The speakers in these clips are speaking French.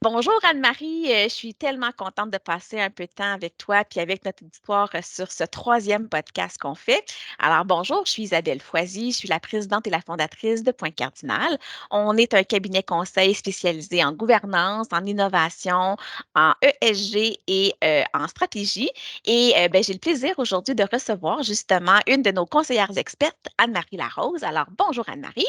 Bonjour Anne-Marie, je suis tellement contente de passer un peu de temps avec toi puis avec notre auditoire sur ce troisième podcast qu'on fait. Alors bonjour, je suis Isabelle Foisy, je suis la présidente et la fondatrice de Point Cardinal. On est un cabinet conseil spécialisé en gouvernance, en innovation, en ESG et en stratégie. Et j'ai le plaisir aujourd'hui de recevoir justement une de nos conseillères expertes, Anne-Marie Larose. Alors bonjour Anne-Marie.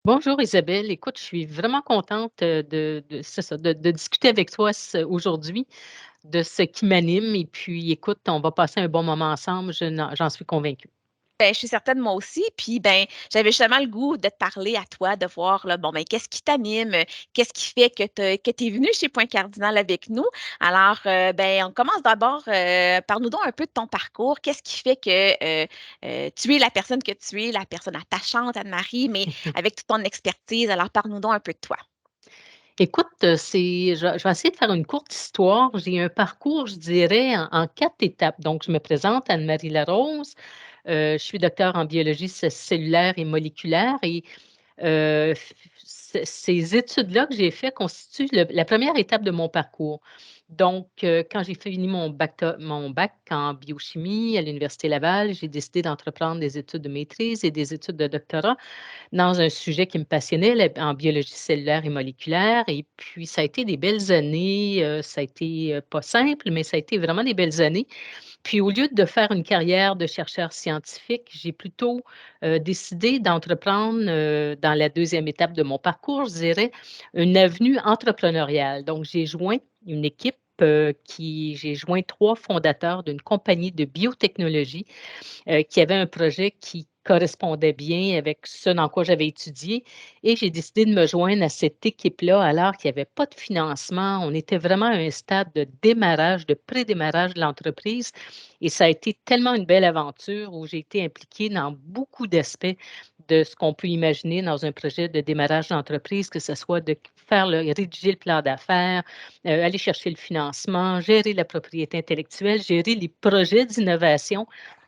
Bonjour Isabelle, écoute, je suis vraiment contente c'est ça, de discuter avec toi aujourd'hui de ce qui m'anime et puis écoute, on va passer un bon moment ensemble, j'en suis convaincue. Je suis certaine, moi aussi. Puis, j'avais justement le goût de te parler à toi, de voir, là, qu'est-ce qui t'anime, qu'est-ce qui fait que tu es venu chez Point Cardinal avec nous. Alors, on commence d'abord, parle-nous donc un peu de ton parcours. Qu'est-ce qui fait que tu es la personne que tu es, la personne attachante, Anne-Marie, mais avec toute ton expertise. Alors, parle-nous donc un peu de toi. Écoute, je vais essayer de faire une courte histoire. J'ai un parcours, je dirais, en 4 étapes. Donc, je me présente, Anne-Marie Larose. Je suis docteur en biologie cellulaire et moléculaire et Euh, ces études-là que j'ai faites constituent la première étape de mon parcours. Donc, quand j'ai fini mon bac en biochimie à l'Université Laval, j'ai décidé d'entreprendre des études de maîtrise et des études de doctorat dans un sujet qui me passionnait, en biologie cellulaire et moléculaire. Et puis, ça a été des belles années. Ça a été pas simple, mais ça a été vraiment des belles années. Puis au lieu de faire une carrière de chercheur scientifique, j'ai plutôt décidé d'entreprendre dans la deuxième étape de mon parcours, je dirais, une avenue entrepreneuriale. Donc, j'ai joint une équipe j'ai joint 3 fondateurs d'une compagnie de biotechnologie qui avait un projet qui correspondait bien avec ce dans quoi j'avais étudié. Et j'ai décidé de me joindre à cette équipe-là alors qu'il n'y avait pas de financement. On était vraiment à un stade de démarrage, de pré-démarrage de l'entreprise. Et ça a été tellement une belle aventure où j'ai été impliquée dans beaucoup d'aspects de ce qu'on peut imaginer dans un projet de démarrage d'entreprise, que ce soit de rédiger le plan d'affaires, aller chercher le financement, gérer la propriété intellectuelle, gérer les projets d'innovation.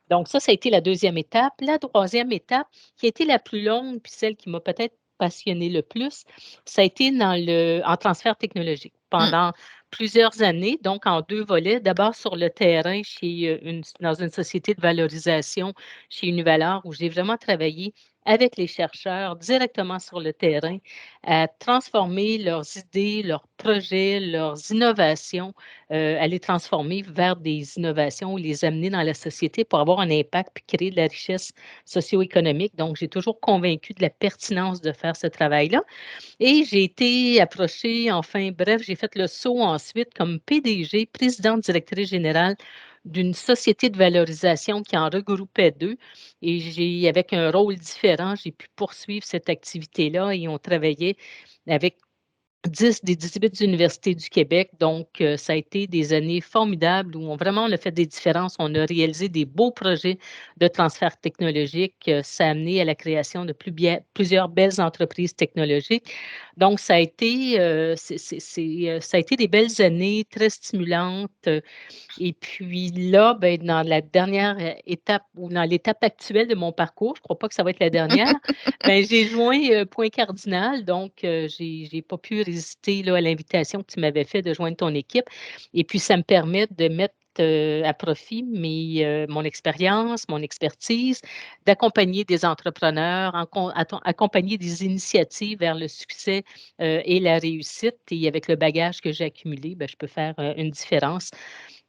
Donc, ça a été la deuxième étape. La troisième étape, qui a été la plus longue, puis celle qui m'a peut-être passionnée le plus, ça a été en transfert technologique Hmm. pendant plusieurs années, donc en 2 volets. D'abord sur le terrain dans une société de valorisation chez Univalor, où j'ai vraiment travaillé avec les chercheurs directement sur le terrain à transformer leurs idées, leurs projets, leurs innovations, à les transformer vers des innovations ou les amener dans la société pour avoir un impact puis créer de la richesse socio-économique. Donc, j'ai toujours convaincu de la pertinence de faire ce travail-là. Et j'ai été approchée, enfin, bref, j'ai fait le saut ensuite comme PDG, présidente directrice générale d'une société de valorisation qui en regroupait 2. Et avec un rôle différent, j'ai pu poursuivre cette activité-là et on travaillait avec 10 des 18 universités du Québec. Donc, ça a été des années formidables où vraiment on a fait des différences. On a réalisé des beaux projets de transfert technologique. Ça a amené à la création de plusieurs belles entreprises technologiques. Donc, ça a été des belles années très stimulantes. Et puis là, ben, dans la dernière étape ou dans l'étape actuelle de mon parcours, je ne crois pas que ça va être la dernière, ben, j'ai joint Point Cardinal. Donc, j'ai pas pu résister là, à l'invitation que tu m'avais fait de joindre ton équipe. Et puis, ça me permet de mettre à profit mon expérience, mon expertise, d'accompagner des entrepreneurs, accompagner des initiatives vers le succès et la réussite. Et avec le bagage que j'ai accumulé, ben, je peux faire une différence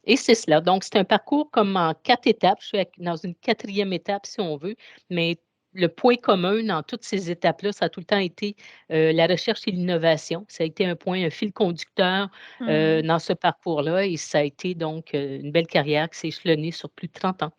et c'est cela. Donc, c'est un parcours comme en 4 étapes. Je suis dans une quatrième étape, si on veut, mais le point commun dans toutes ces étapes-là, ça a tout le temps été la recherche et l'innovation. Ça a été un fil conducteur Hmm. dans ce parcours-là et ça a été donc une belle carrière qui s'est échelonnée sur plus de 30 ans.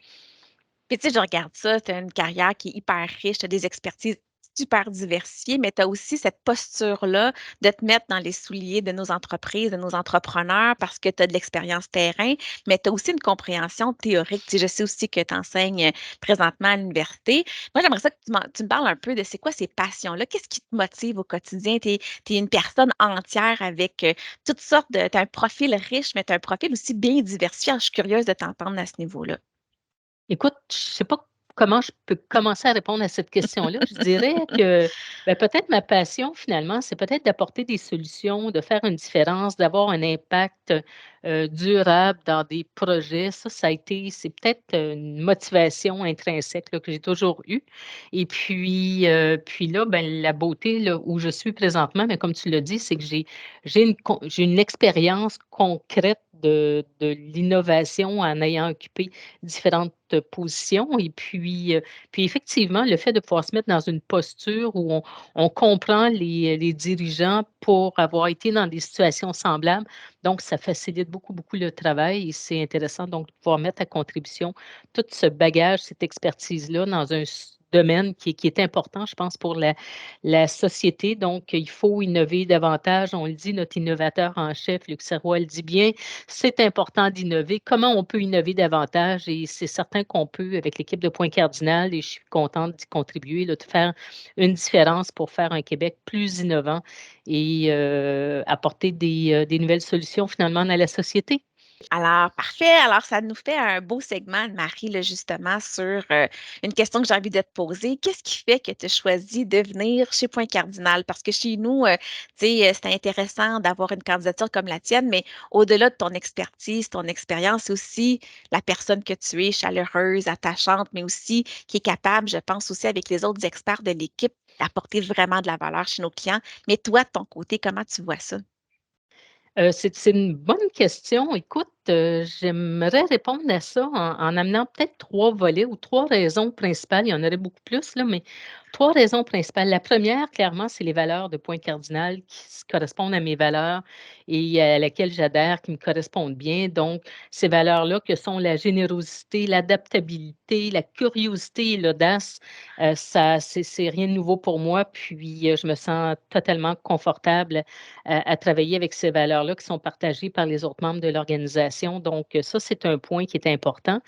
Puis tu sais, je regarde ça, tu as une carrière qui est hyper riche, tu as des expertises super diversifiées, mais tu as aussi cette posture-là de te mettre dans les souliers de nos entreprises, de nos entrepreneurs, parce que tu as de l'expérience terrain, mais tu as aussi une compréhension théorique. Tu sais, je sais aussi que tu enseignes présentement à l'université. Moi, j'aimerais ça que tu me parles un peu de c'est quoi ces passions-là, qu'est-ce qui te motive au quotidien? Tu es, une personne entière avec toutes sortes de... Tu as un profil riche, mais tu as un profil aussi bien diversifié. Alors, je suis curieuse de t'entendre à ce niveau-là. Écoute, je sais pas comment je peux commencer à répondre à cette question-là? Je dirais que, peut-être ma passion finalement, c'est peut-être d'apporter des solutions, de faire une différence, d'avoir un impact, durable dans des projets. Ça a été c'est peut-être, une motivation intrinsèque là, que j'ai toujours eue et puis là, la beauté là, où je suis présentement, mais comme tu l'as dit, c'est que j'ai une expérience concrète de l'innovation en ayant occupé différentes positions et puis effectivement, le fait de pouvoir se mettre dans une posture où on comprend les dirigeants pour avoir été dans des situations semblables, donc ça facilite beaucoup, beaucoup le travail et c'est intéressant donc de pouvoir mettre à contribution tout ce bagage, cette expertise-là dans un domaine qui est important, je pense, pour la société. Donc, il faut innover davantage. On le dit, notre innovateur en chef, Luc Serrois, le dit bien, c'est important d'innover. Comment on peut innover davantage? Et c'est certain qu'on peut avec l'équipe de Point Cardinal et je suis contente d'y contribuer, là, de faire une différence pour faire un Québec plus innovant et apporter des nouvelles solutions finalement à la société. Alors, parfait. Alors, ça nous fait un beau segment, Marie, là, justement, sur une question que j'ai envie de te poser. Qu'est-ce qui fait que tu as choisi de venir chez Point Cardinal? Parce que chez nous, tu sais, c'est intéressant d'avoir une candidature comme la tienne, mais au-delà de ton expertise, ton expérience, c'est aussi la personne que tu es, chaleureuse, attachante, mais aussi qui est capable, je pense aussi avec les autres experts de l'équipe, d'apporter vraiment de la valeur chez nos clients. Mais toi, de ton côté, comment tu vois ça? C'est une bonne question. Écoute, j'aimerais répondre à ça en amenant peut-être 3 volets ou 3 raisons principales. Il y en aurait beaucoup plus là, mais 3 raisons principales. La première, clairement, c'est les valeurs de Point Cardinal qui correspondent à mes valeurs et à laquelle j'adhère, qui me correspondent bien. Donc, ces valeurs-là que sont la générosité, l'adaptabilité, la curiosité et l'audace, ça c'est rien de nouveau pour moi. Puis, je me sens totalement confortable à travailler avec ces valeurs-là qui sont partagées par les autres membres de l'organisation. Donc, ça, c'est un point qui est important.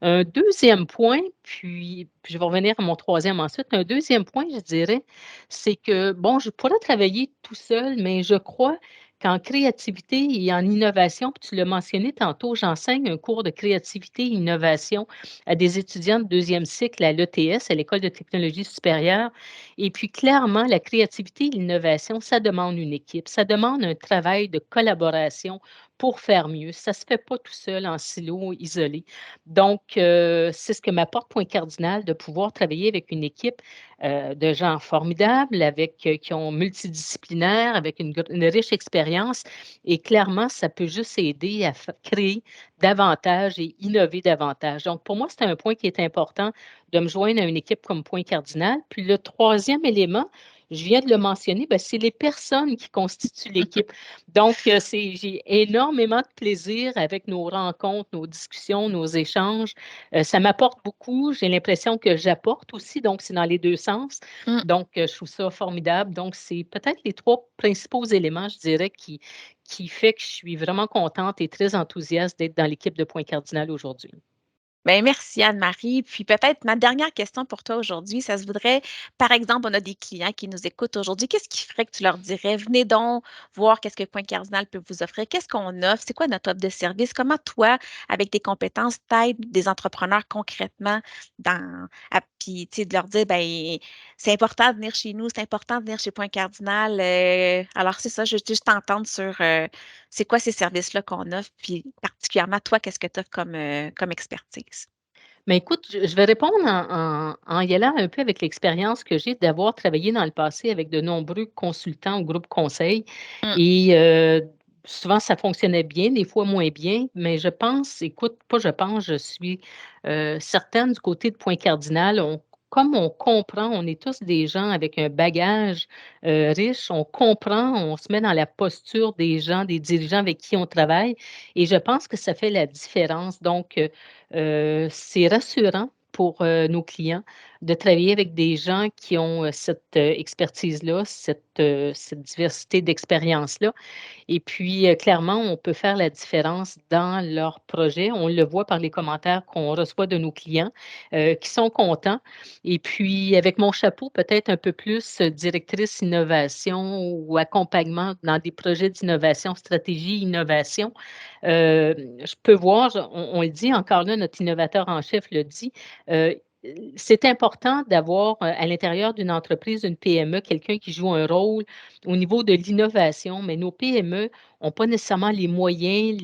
Un deuxième point, puis je vais revenir à mon troisième ensuite. Un deuxième point, je dirais, c'est que, bon, je pourrais travailler tout seul, mais je crois qu'en créativité et en innovation, puis tu l'as mentionné tantôt, j'enseigne un cours de créativité et innovation à des étudiants de deuxième cycle à l'ETS, à l'École de technologie supérieure. Et puis, clairement, la créativité et l'innovation, ça demande une équipe, ça demande un travail de collaboration pour faire mieux. Ça ne se fait pas tout seul en silo, isolé. Donc, c'est ce que m'apporte Point Cardinal de pouvoir travailler avec une équipe, de gens formidables, avec, qui ont multidisciplinaires, avec une riche expérience et clairement, ça peut juste aider à créer davantage et innover davantage. Donc, pour moi, c'est un point qui est important de me joindre à une équipe comme Point Cardinal. Puis le troisième élément, je viens de le mentionner, c'est les personnes qui constituent l'équipe. Donc, j'ai énormément de plaisir avec nos rencontres, nos discussions, nos échanges. Ça m'apporte beaucoup. J'ai l'impression que j'apporte aussi, donc c'est dans les 2 sens. Donc, je trouve ça formidable. Donc, c'est peut-être les 3 principaux éléments, je dirais, qui fait que je suis vraiment contente et très enthousiaste d'être dans l'équipe de Point Cardinal aujourd'hui. Bien, merci Anne-Marie. Puis peut-être ma dernière question pour toi aujourd'hui, ça se voudrait, par exemple, on a des clients qui nous écoutent aujourd'hui. Qu'est-ce qui ferait que tu leur dirais, venez donc voir qu'est-ce que Point Cardinal peut vous offrir, qu'est-ce qu'on offre, c'est quoi notre offre de service, comment toi, avec tes compétences, t'aides des entrepreneurs concrètement puis tu sais, de leur dire, ben c'est important de venir chez nous, c'est important de venir chez Point Cardinal. Alors c'est ça, je veux juste t'entendre sur c'est quoi ces services-là qu'on offre, puis particulièrement toi, qu'est-ce que tu as comme expertise? Mais écoute, je vais répondre en y allant un peu avec l'expérience que j'ai d'avoir travaillé dans le passé avec de nombreux consultants ou groupes conseils Mmh. et souvent ça fonctionnait bien, des fois moins bien, mais je pense, écoute, pas je pense, je suis, certaine du côté de Point Cardinal, comme on comprend, on est tous des gens avec un bagage, riche, on comprend, on se met dans la posture des gens, des dirigeants avec qui on travaille et je pense que ça fait la différence donc c'est rassurant pour, nos clients de travailler avec des gens qui ont, cette, expertise-là, cette diversité d'expériences-là et puis, clairement, on peut faire la différence dans leurs projets. On le voit par les commentaires qu'on reçoit de nos clients, qui sont contents et puis avec mon chapeau peut-être un peu plus, directrice innovation ou accompagnement dans des projets d'innovation, stratégie innovation, je peux voir, on le dit encore là, notre innovateur en chef le dit, c'est important d'avoir, à l'intérieur d'une entreprise, une PME, quelqu'un qui joue un rôle au niveau de l'innovation, mais nos PME ont pas nécessairement les moyens,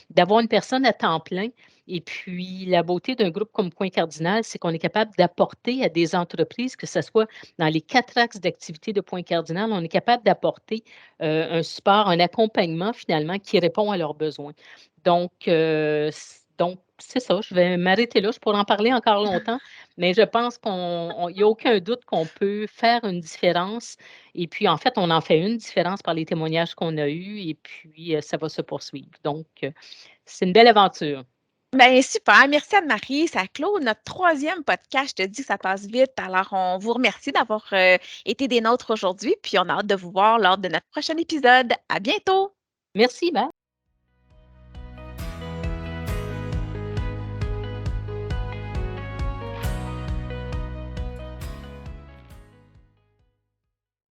d'avoir une personne à temps plein et puis la beauté d'un groupe comme Point Cardinal, c'est qu'on est capable d'apporter à des entreprises, que ce soit dans les 4 axes d'activité de Point Cardinal, on est capable d'apporter, un support, un accompagnement finalement qui répond à leurs besoins. Donc c'est ça, je vais m'arrêter là. Je pourrais en parler encore longtemps, mais je pense il y a aucun doute qu'on peut faire une différence et puis, en fait, on en fait une différence par les témoignages qu'on a eus et puis, ça va se poursuivre. Donc, c'est une belle aventure. Ben, super. Merci Anne-Marie. Ça clôt notre troisième podcast. Je te dis que ça passe vite. Alors, on vous remercie d'avoir été des nôtres aujourd'hui. Puis, on a hâte de vous voir lors de notre prochain épisode. À bientôt! Merci, bye.